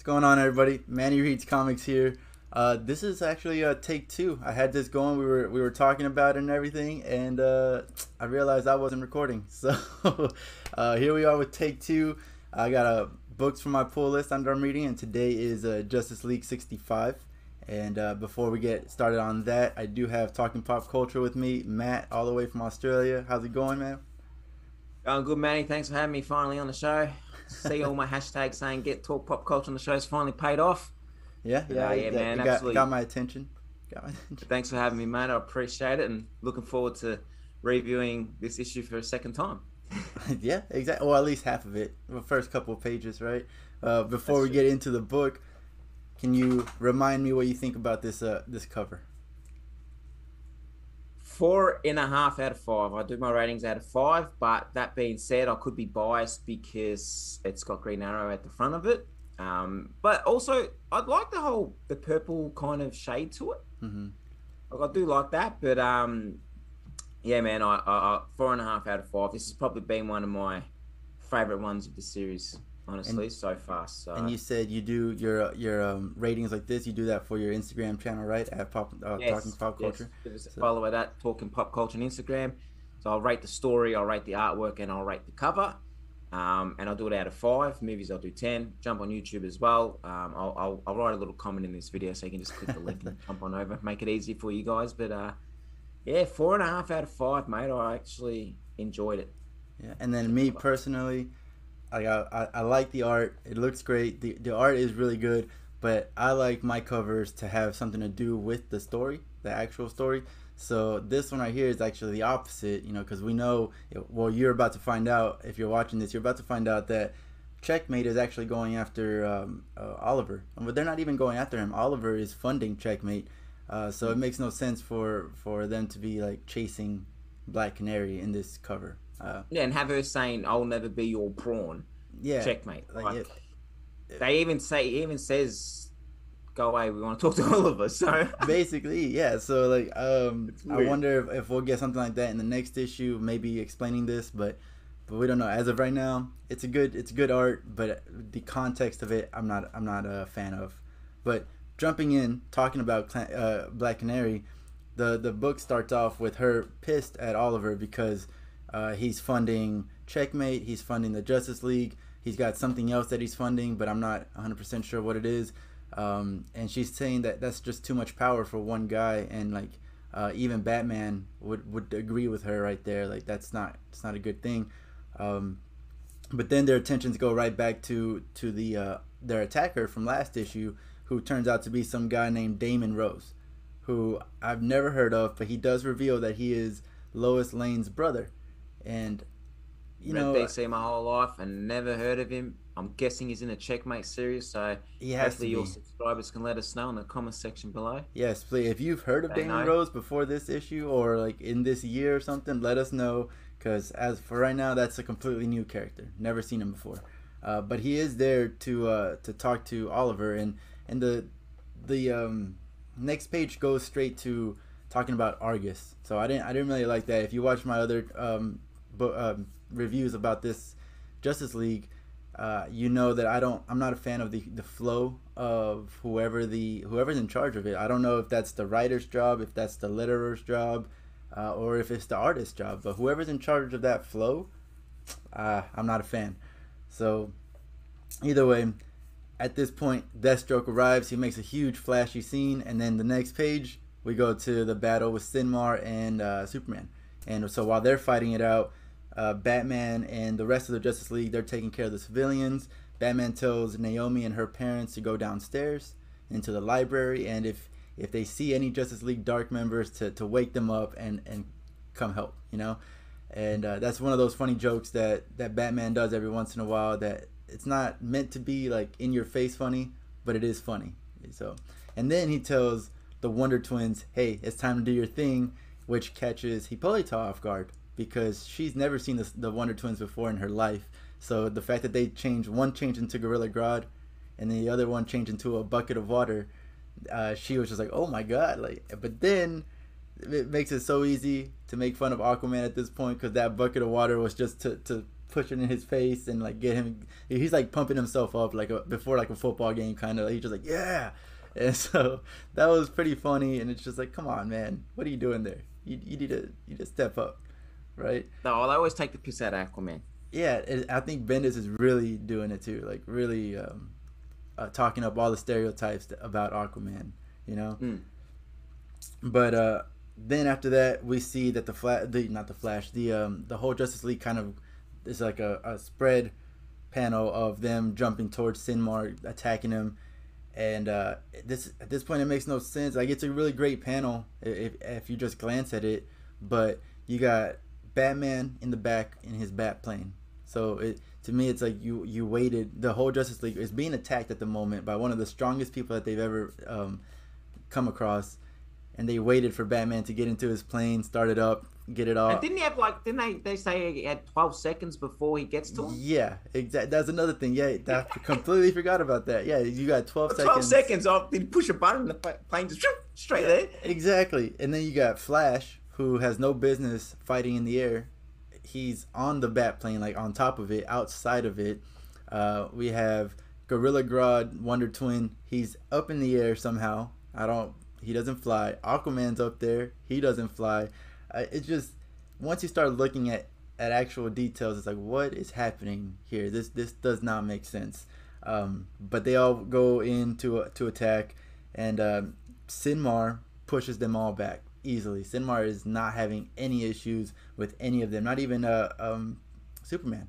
going on, everybody? Manny Reads Comics here. This is actually take two. I had this going. We were talking about it and everything, and I realized I wasn't recording. So here we are with take two. I got books from my pull list I'm reading, and today is Justice League 65. And before we get started on that, I do have Talking Pop Culture with me, Matt, all the way from Australia. How's it going, man? Going good, Manny. Thanks for having me finally on the show. See all my hashtags saying get talk pop culture on the show's finally paid off. Yeah, Man, it absolutely. got my attention. Got my attention. Thanks for having me, mate. I appreciate it, and looking forward to reviewing this issue for a second time. Yeah, exactly. Well, at least half of it. The first couple of pages, right? Before we get into the book, can you remind me what you think about this cover? 4.5 out of 5. I do my ratings out of 5, but that being said, I could be biased because it's got Green Arrow at the front of it. But also, I'd like the purple kind of shade to it. Mm-hmm. Like, I do like that, but yeah, man, I 4.5 out of 5. This has probably been one of my favorite ones of the series, honestly, so far. So. And you said you do your ratings like this. You do that for your Instagram channel, right? At Talking Pop Culture. Give us a follow at that Talking Pop Culture on Instagram. So I'll rate the story, I'll rate the artwork, and I'll rate the cover. And I'll do it out of 5. Movies I'll do 10. Jump on YouTube as well. I'll write a little comment in this video so you can just click the link and jump on over. Make it easy for you guys. But yeah, 4.5 out of 5, mate. I actually enjoyed it. Yeah, and then me personally, I like the art. It looks great. The art is really good, but I like my covers to have something to do with the story, the actual story. So this one right here is actually the opposite, because we know, well, you're about to find out, if you're watching this, you're about to find out that Checkmate is actually going after Oliver. But they're not even going after him. Oliver is funding Checkmate. So it makes no sense for them to be like chasing Black Canary in this cover. Yeah, and have her saying, "I'll never be your pawn." Yeah, Checkmate. Like, he even says, "Go away. We want to talk to Oliver." So basically, yeah. So like, I wonder if we'll get something like that in the next issue, maybe explaining this, but we don't know. As of right now, it's good art, but the context of it, I'm not a fan of. But jumping in, talking about Black Canary, the book starts off with her pissed at Oliver because he's funding Checkmate, he's funding the Justice League, he's got something else that he's funding, but I'm not 100% sure what it is. And she's saying that that's just too much power for one guy, and like even Batman would agree with her right there. Like it's not a good thing. But then their attentions go right back to their attacker from last issue, who turns out to be some guy named Daemon Rose, who I've never heard of, but he does reveal that he is Lois Lane's brother. And read DC my whole life and never heard of him. I'm guessing he's in a Checkmate series, so hopefully your subscribers can let us know in the comment section below. Yes, please. If you've heard of Daemon Rose before this issue, or like in this year or something, let us know, because as for right now, that's a completely new character. Never seen him before. But he is there to talk to Oliver, and the next page goes straight to talking about Argus. So I didn't really like that. If you watch my other reviews about this Justice League, you know that I'm not a fan of the flow of whoever's in charge of it. I don't know if that's the writer's job, if that's the letterer's job, or if it's the artist's job. But whoever's in charge of that flow, I'm not a fan. So either way, at this point, Deathstroke arrives. He makes a huge flashy scene, and then the next page we go to the battle with Synmar and Superman. And so while they're fighting it out, Batman and the rest of the Justice League, they're taking care of the civilians. Batman tells Naomi and her parents to go downstairs into the library, and if they see any Justice League Dark members, to wake them up and come help, And that's one of those funny jokes that Batman does every once in a while, that it's not meant to be like in your face funny, but it is funny. So, and then he tells the Wonder Twins, "Hey, it's time to do your thing," which catches Hippolyta off guard, because she's never seen the Wonder Twins before in her life. So the fact that they one changed into Gorilla Grodd, and the other one changed into a bucket of water, she was just like, "Oh my god!" Like, but then it makes it so easy to make fun of Aquaman at this point, because that bucket of water was just to pushing in his face and like get him. He's like pumping himself up like before like a football game kind of. He's just like yeah, and so that was pretty funny. And it's just like, come on, man, what are you doing there? You need to step up, right? No, I always take the piss out of Aquaman. Yeah, I think Bendis is really doing it too, like really talking up all the stereotypes about Aquaman, you know. But then after that, we see that the whole Justice League kind of is like a spread panel of them jumping towards Synmar, attacking him, and at this point it makes no sense. Like it's a really great panel if you just glance at it, but you got Batman in the back in his bat plane. So to me, it's like you waited. The whole Justice League is being attacked at the moment by one of the strongest people that they've ever come across, and they waited for Batman to get into his plane, start it up, get it off. And didn't he have like? Didn't they say he had 12 seconds before he gets to him? Yeah, exactly. That's another thing. Yeah, I completely forgot about that. Yeah, you got 12 seconds. 12 seconds off. Did he push a button and the plane just straight there? Exactly. And then you got Flash, who has no business fighting in the air. He's on the bat plane, like on top of it, outside of it. We have Gorilla Grodd, Wonder Twin. He's up in the air somehow. He doesn't fly. Aquaman's up there. He doesn't fly. It's just, once you start looking at actual details, it's like, what is happening here? This does not make sense. But they all go in to attack, and Synmar pushes them all back easily. Synmar is not having any issues with any of them, not even Superman.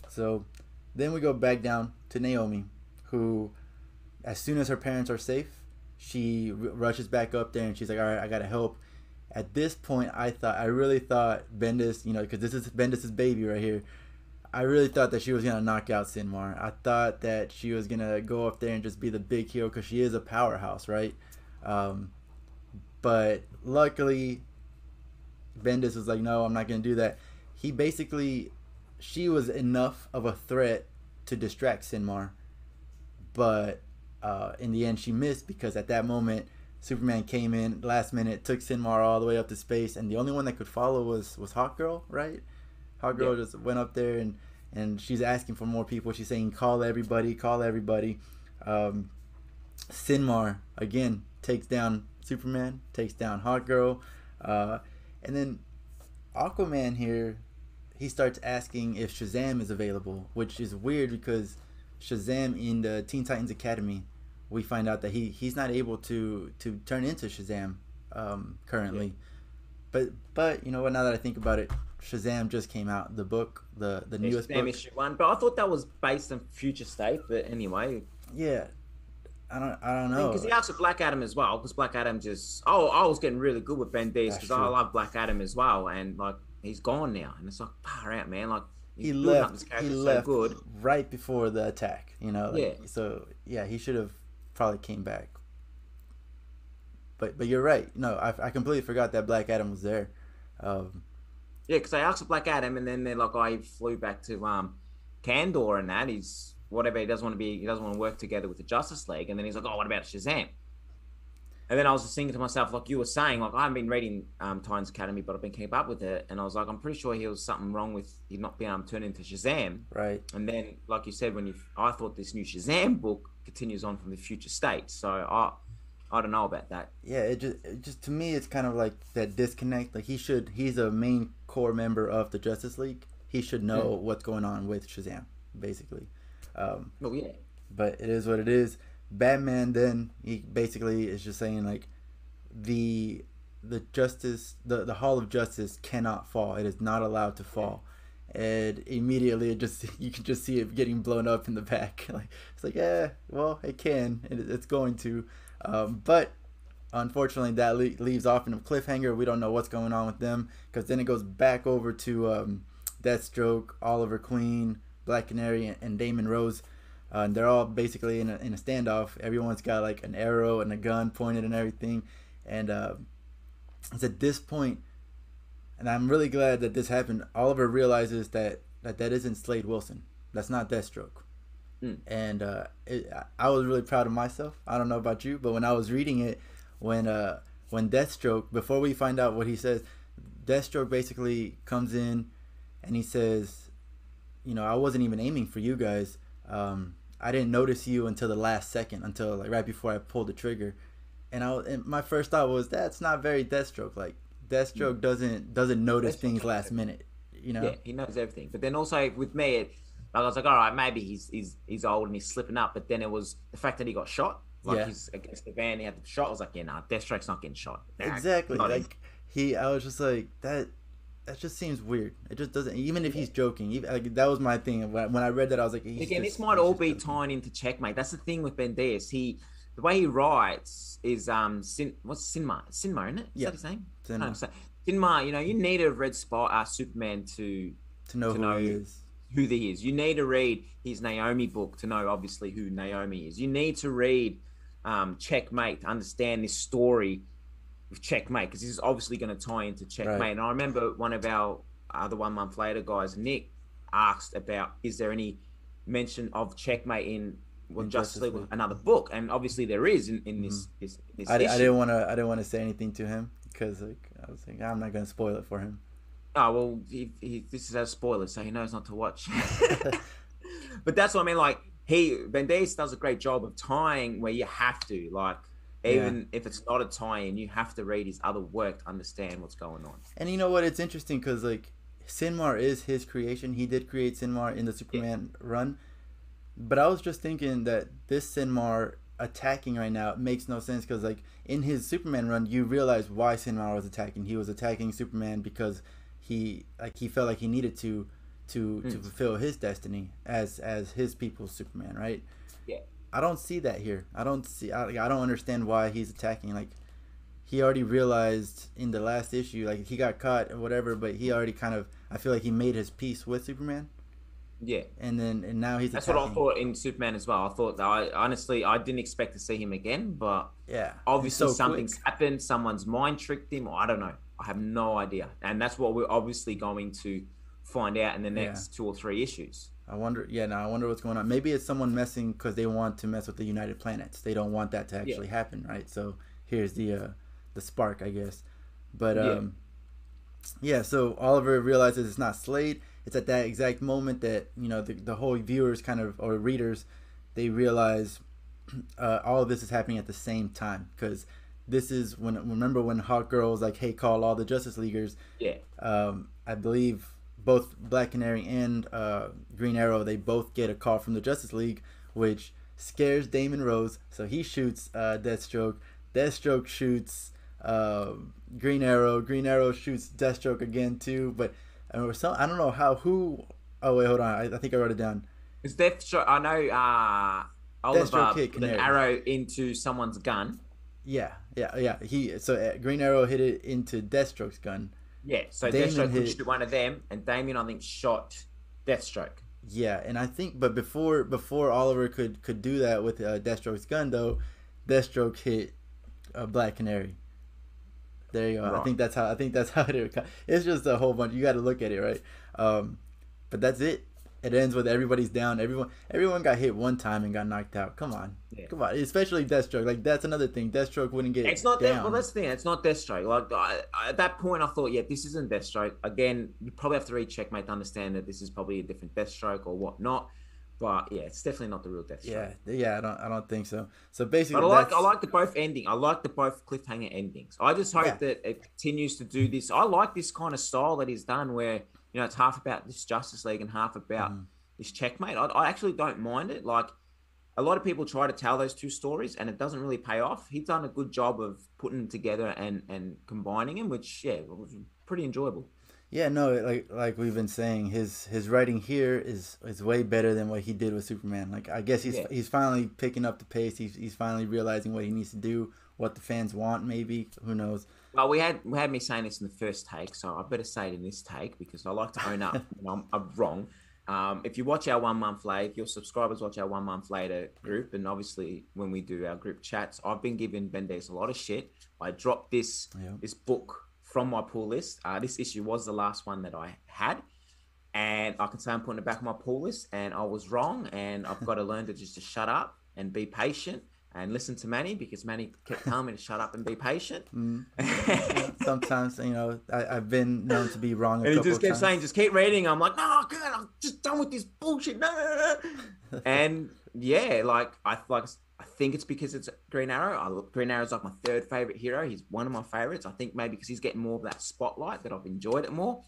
So then we go back down to Naomi, who, as soon as her parents are safe, she rushes back up there and she's like, all right, I gotta help. At this point, I really thought Bendis, because this is Bendis's baby right here, I really thought that she was gonna knock out Synmar. I thought that she was gonna go up there and just be the big hero, because she is a powerhouse, right? But luckily, Bendis was like, no, I'm not going to do that. She was enough of a threat to distract Synmar. But in the end, she missed, because at that moment, Superman came in last minute, took Synmar all the way up to space, and the only one that could follow was Hawkgirl, right? Hawkgirl just went up there, and she's asking for more people. She's saying, call everybody. Synmar, again, takes down Superman, takes down Hawkgirl, and then Aquaman here, he starts asking if Shazam is available, which is weird because Shazam in the Teen Titans Academy, we find out that he's not able to turn into Shazam currently. Yeah. But you know what, now that I think about it, Shazam just came out, the book, the newest book. Issue 1, but I thought that was based on Future State, but anyway. Yeah. I don't know. Because he asked for Black Adam as well. Because Black Adam I was getting really good with Bendis because I love Black Adam as well, and like he's gone now, and it's like far out, man. Like he left so good right before the attack, yeah. So yeah, he should have probably came back. But you're right. No, I completely forgot that Black Adam was there. Yeah, because I asked for Black Adam, and then they're like, he flew back to Kandor, and that he's. Whatever, he doesn't want to work together with the Justice League, and then he's like, oh, what about Shazam? And then I was just thinking to myself, like you were saying, like I haven't been reading Titans Academy, but I've been keeping up with it, and I was like, I'm pretty sure he was something wrong with he not being able to turn into Shazam, right? And then, like you said, I thought this new Shazam book continues on from the Future State, so I don't know about that. Yeah, it just to me, it's kind of like that disconnect. Like he's a main core member of the Justice League. He should know what's going on with Shazam, basically. Yeah, but it is what it is. Batman then, he basically is just saying like the justice, the Hall of Justice cannot fall. It is not allowed to fall. And immediately you can just see it getting blown up in the back. Like it's like, yeah, well, it can, it's going to, but unfortunately that leaves off in a cliffhanger. We don't know what's going on with them, because then it goes back over to Deathstroke, Oliver Queen, Black Canary, and Daemon Rose, and they're all basically in a standoff. Everyone's got like an arrow and a gun pointed and everything, and it's at this point, and I'm really glad that this happened. Oliver realizes that isn't Slade Wilson. That's not Deathstroke, and I was really proud of myself. I don't know about you, but when I was reading it, when Deathstroke, before we find out what he says, Deathstroke basically comes in and he says, I wasn't even aiming for you guys. I didn't notice you until the last second, until like right before I pulled the trigger, and my first thought was that's not very Deathstroke. Like Deathstroke doesn't notice things last minute. Yeah, he knows everything. But then also with me, I was like, all right, maybe he's old and he's slipping up. But then it was the fact that he got shot. Like he's against the van, he had the shot. I was like, yeah, nah, Deathstroke's not getting shot. Nah, exactly. Like I was just like that. That just seems weird. It just doesn't. Even if he's joking, like, that was my thing. When I read that, I was like, this might all be tying into Checkmate. That's the thing with Banderas. The way he writes is what's Synmar? Synmar, isn't it? Is that his name? Synmar. You need to have read Superman to know who he is. You need to read his Naomi book to know obviously who Naomi is. You need to read Checkmate to understand this story with Checkmate, because this is obviously going to tie into Checkmate. Right. And I remember one of our other 1 month later guys, Nick, asked about, is there any mention of Checkmate in Justice League, another book? And obviously there is in this I didn't want to say anything to him because I was thinking I'm not going to spoil it for him. Oh well, this is a spoiler, so he knows not to watch. But that's what I mean. Like Banderas does a great job of tying where you have to, like, even if it's not a tie-in, you have to read his other work to understand what's going on. And you know what? It's interesting because like Synmar is his creation. He did create Synmar in the Superman run. But I was just thinking that this Synmar attacking right now makes no sense because like in his Superman run, you realize why Synmar was attacking. He was attacking Superman because he felt like he needed to fulfill his destiny as his people's Superman, right? Yeah. I don't see that here. I don't understand why he's attacking. Like, he already realized in the last issue, like, he got caught or whatever, but he already I feel like he made his peace with Superman. Yeah. And now he's That's attacking. what I thought in Superman as well. I thought that I didn't expect to see him again, but obviously something's happened. Someone's mind tricked him, or I don't know. I have no idea. And that's what we're obviously going to find out in the next 2 or 3 issues. I wonder what's going on. Maybe it's someone messing because they want to mess with the United Planets. They don't want that to actually happen, right? So here's the spark, I guess. But so Oliver realizes it's not Slade. It's at that exact moment that the whole viewers or readers, they realize all of this is happening at the same time, because this is remember when Hawkgirl was like, hey, call all the Justice Leaguers. I believe both Black Canary and Green Arrow, they both get a call from the Justice League, which scares Daemon Rose. So he shoots Deathstroke. Deathstroke shoots Green Arrow. Green Arrow shoots Deathstroke again too. But I don't know who. Oh wait, hold on. I think I wrote it down. It's Deathstroke. I know. Oliver put an arrow into someone's gun. Yeah. Green Arrow hit it into Deathstroke's gun. Yeah, so Deathstroke could shoot one of them, and Damien, I think, shot Deathstroke. Yeah, and I think, but before Oliver could do that with Deathstroke's gun, though, Deathstroke hit Black Canary. There you go. Right. I think that's how it is. It's just a whole bunch. You got to look at it, right? But that's it. It ends with everybody's down. Everyone got hit one time and got knocked out. Come on. Especially Deathstroke. Like, that's another thing. Deathstroke wouldn't get. It's not down. Well, that's the thing. It's not Deathstroke. Like, at that point, I thought, this isn't Deathstroke. Again, you probably have to read Checkmate to understand that this is probably a different Deathstroke or whatnot. But it's definitely not the real Deathstroke. Yeah. I don't think so. So basically, but I like the both ending. I like the both cliffhanger endings. I just hope that it continues to do this. I like this kind of style that he's done, where it's half about this Justice League and half about this Checkmate. I actually don't mind it. Like, a lot of people try to tell those two stories and it doesn't really pay off. He's done a good job of putting them together and combining them, which was pretty enjoyable. Yeah, no, like we've been saying, his writing here is way better than what he did with Superman. Like, I guess he's finally picking up the pace. He's finally realizing what he needs to do, what the fans want. Maybe, who knows? Well, we had me saying this in the first take, so I better say it in this take because I like to own up when I'm wrong. If you watch our 1 month later, if your subscribers watch our 1 month later group, and obviously when we do our group chats, I've been giving Banderas a lot of shit. I dropped this book from my pull list. This issue was the last one that I had, and I can say I'm putting it back on my pull list, and I was wrong, and I've got to learn to shut up and be patient and listen to Manny, because Manny kept telling me to shut up and be patient. Sometimes, I've been known to be wrong a couple times. And he just kept saying, just keep reading. I'm like, no, good. I'm just done with this bullshit. No. And yeah, I think it's because it's Green Arrow. Green Arrow's like my third favorite hero. He's one of my favorites. I think maybe because he's getting more of that spotlight that I've enjoyed it more.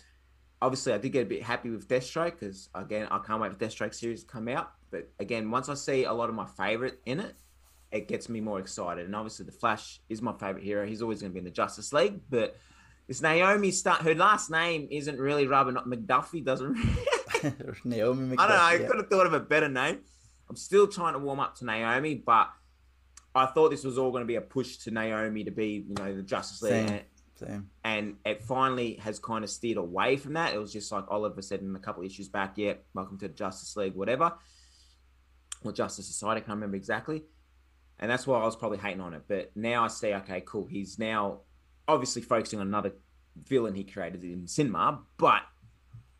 Obviously, I did get a bit happy with Deathstroke because, again, I can't wait for Deathstroke series to come out. But again, once I see a lot of my favorite in it, it gets me more excited. And obviously, the Flash is my favorite hero. He's always going to be in the Justice League. But this Naomi her last name isn't really rubbing. McDuffie doesn't. Naomi McDuffie. I don't know. I could have thought of a better name. I'm still trying to warm up to Naomi, but I thought this was all going to be a push to Naomi to be, the Justice League. Same. And it finally has kind of steered away from that. It was just like Oliver said in a couple of issues back, yeah, welcome to the Justice League, whatever. Or Justice Society, I can't remember exactly. And that's why I was probably hating on it. But now I see, okay, cool. He's now obviously focusing on another villain he created in Synmar. But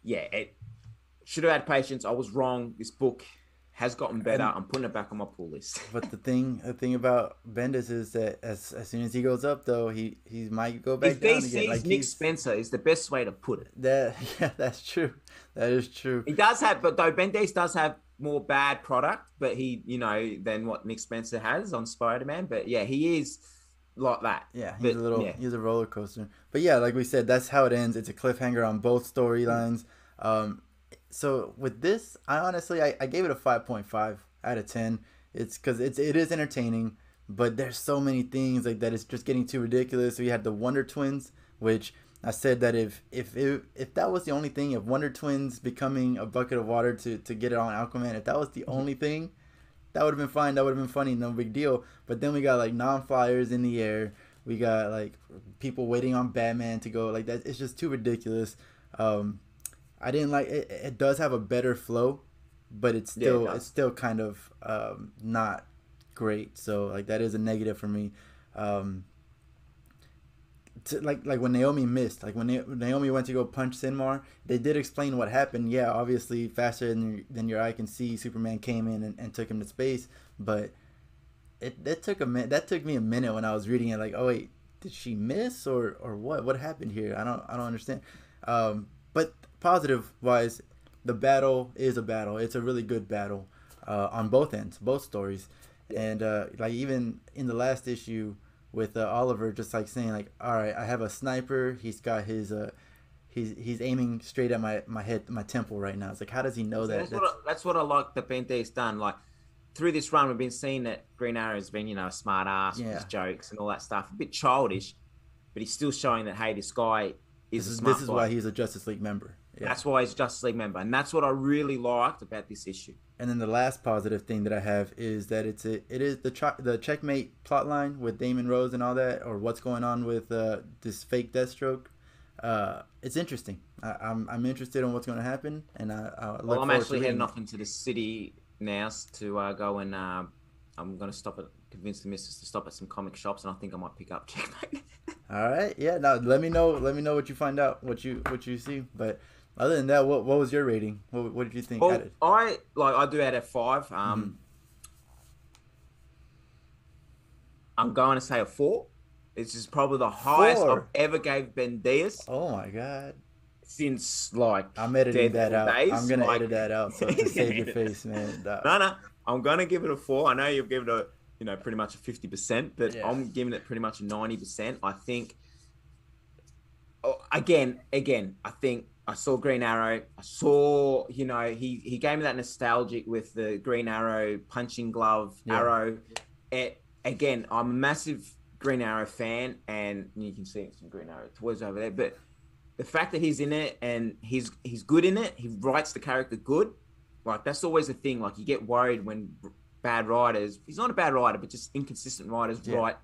yeah, it should have had patience. I was wrong. This book has gotten better. I'm putting it back on my pull list. But the thing about Bendis is that as soon as he goes up, though, he might go back down again. Like Nick Spencer is the best way to put it. That's true. That is true. He does have, but though Bendis does have more bad product, but he, than what Nick Spencer has on Spider-Man. But yeah, he is like that. Yeah, he's he's a roller coaster. But yeah, like we said, that's how it ends. It's a cliffhanger on both storylines. So with this, I gave it a 5.5 out of 10. It's because it is entertaining, but there's so many things like that. It's just getting too ridiculous. We had the Wonder Twins, which I said that if that was the only thing, if Wonder Twins becoming a bucket of water to get it on Aquaman, if that was the only thing, that would have been fine. That would have been funny, no big deal. But then we got like non-flyers in the air. We got like people waiting on Batman to go like that. It's just too ridiculous. I didn't like it. It does have a better flow, but it's still kind of not great. So like that is a negative for me. Like when Naomi missed, like when Naomi went to go punch Synmar, they did explain what happened. Yeah, obviously faster than your eye can see, Superman came in and took him to space. But that took me a minute when I was reading it. Like, oh wait, did she miss or what? What happened here? I don't understand. But positive wise, the battle is a battle. It's a really good battle on both ends, both stories. And like even in the last issue with Oliver, just like saying like, all right, I have a sniper. He's got his he's aiming straight at my head, my temple right now. It's like, how does he know that? That's what I like that Bente's done. Like through this run, we've been seeing that Green Arrow's been, a smart ass with his jokes and all that stuff, a bit childish, but he's still showing that, hey, this guy is a smart guy. This is why he's a Justice League member. Yeah. That's why he's a Justice League member, and that's what I really liked about this issue. And then the last positive thing that I have is that it is the checkmate plotline with Daemon Rose and all that, or what's going on with this fake Deathstroke. It's interesting. I'm interested in what's going to happen, and I'm actually heading off into the city now to go and I'm going to convince the missus to stop at some comic shops, and I think I might pick up checkmate. All right, yeah. Now let me know what you find out, what you see, but. Other than that, what was your rating? What did you think? Well, I do out of 5. I'm going to say a 4. It's just probably the highest I've ever gave Bendis. Oh my god! Since I'm editing that out. I'm gonna edit that out so to save your face, man. No, I'm gonna give it a 4. I know you've given it pretty much a 50%, but yeah. I'm giving it pretty much a 90%. I think. Again, I think. I saw Green Arrow. I saw, he gave me that nostalgic with the Green Arrow punching glove arrow. Again, I'm a massive Green Arrow fan, and you can see some Green Arrow toys over there. But the fact that he's in it and he's good in it, he writes the character good. Like that's always a thing. Like you get worried when bad writers. He's not a bad writer, but just inconsistent writers write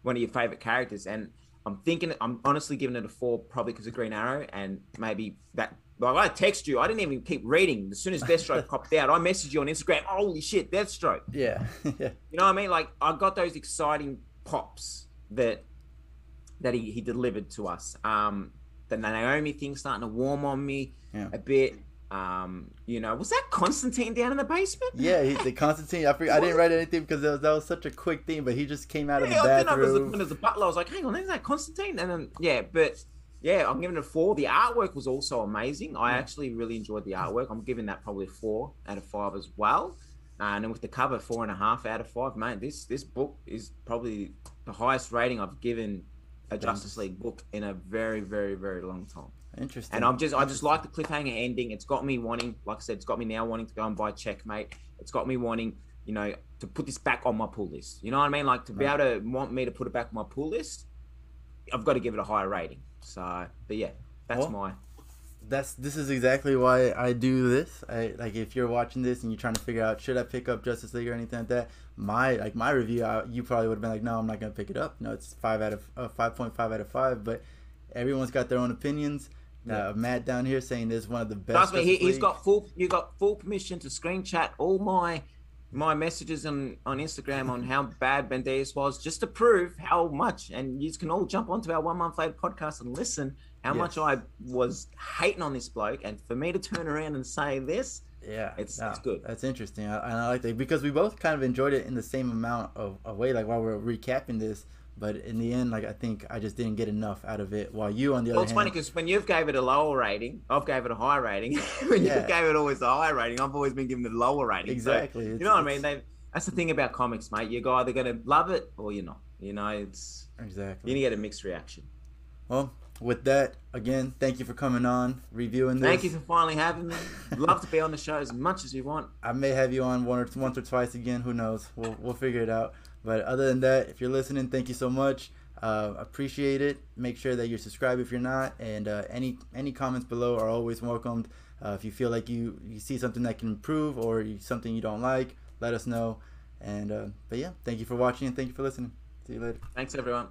one of your favorite characters. And I'm honestly giving it a 4 probably because of Green Arrow, and maybe that. Like I text you, I didn't even keep reading. As soon as Deathstroke popped out, I messaged you on Instagram. Holy shit, Deathstroke! Yeah, You know what I mean? Like I got those exciting pops that he delivered to us. The Naomi thing starting to warm on me a bit. Was that Constantine down in the basement? Yeah, the Constantine. I didn't write anything because that was such a quick thing, but he just came out of the bathroom. I was looking as a butler. I was like, hang on, is that Constantine? And then but Yeah, I'm giving it a 4. The artwork was also amazing. I actually really enjoyed the artwork. I'm giving that probably a 4 out of 5 as well. And then with the cover, 4.5 out of 5. Mate, this book is probably the highest rating I've given a Justice League book in a very, very, very long time. Interesting. And I just like the cliffhanger ending. It's got me wanting, like I said, it's got me now wanting to go and buy Checkmate. It's got me wanting, you know, to put this back on my pull list. You know what I mean? Like to be able to want me to put it back on my pull list, I've got to give it a higher rating. So, but yeah, that's this is exactly why I do this. Like if you're watching this and you're trying to figure out should I pick up Justice League or anything like that, my review, you probably would have been like, no, I'm not gonna pick it up. No, it's 5.5 out of 5. But everyone's got their own opinions. Matt down here saying this is one of the best. Trust me, you got full permission to screen chat all my messages on Instagram on how bad Banderas was, just to prove how much. And you can all jump onto our 1 month later podcast and listen how much I was hating on this bloke. And for me to turn around and say this, it's good. That's interesting. I like that because we both kind of enjoyed it in the same amount of way, like while we're recapping this. But in the end, like I think I just didn't get enough out of it. While you, on the other hand, it's funny because when you've gave it a lower rating, I've gave it a high rating. When you gave it always a high rating, I've always been given the lower rating. Exactly. So, you know what I mean? That's the thing about comics, mate. You're either gonna love it or you're not. You know, it's exactly. You get a mixed reaction. Well, with that, again, thank you for coming on, reviewing this. Thank you for finally having me. Love to be on the show as much as you want. I may have you on once or twice again. Who knows? We'll figure it out. But other than that, if you're listening, thank you so much. Appreciate it. Make sure that you're subscribed if you're not, and any comments below are always welcomed. If you feel like you see something that can improve or something you don't like, let us know. And but yeah, thank you for watching and thank you for listening. See you later. Thanks everyone.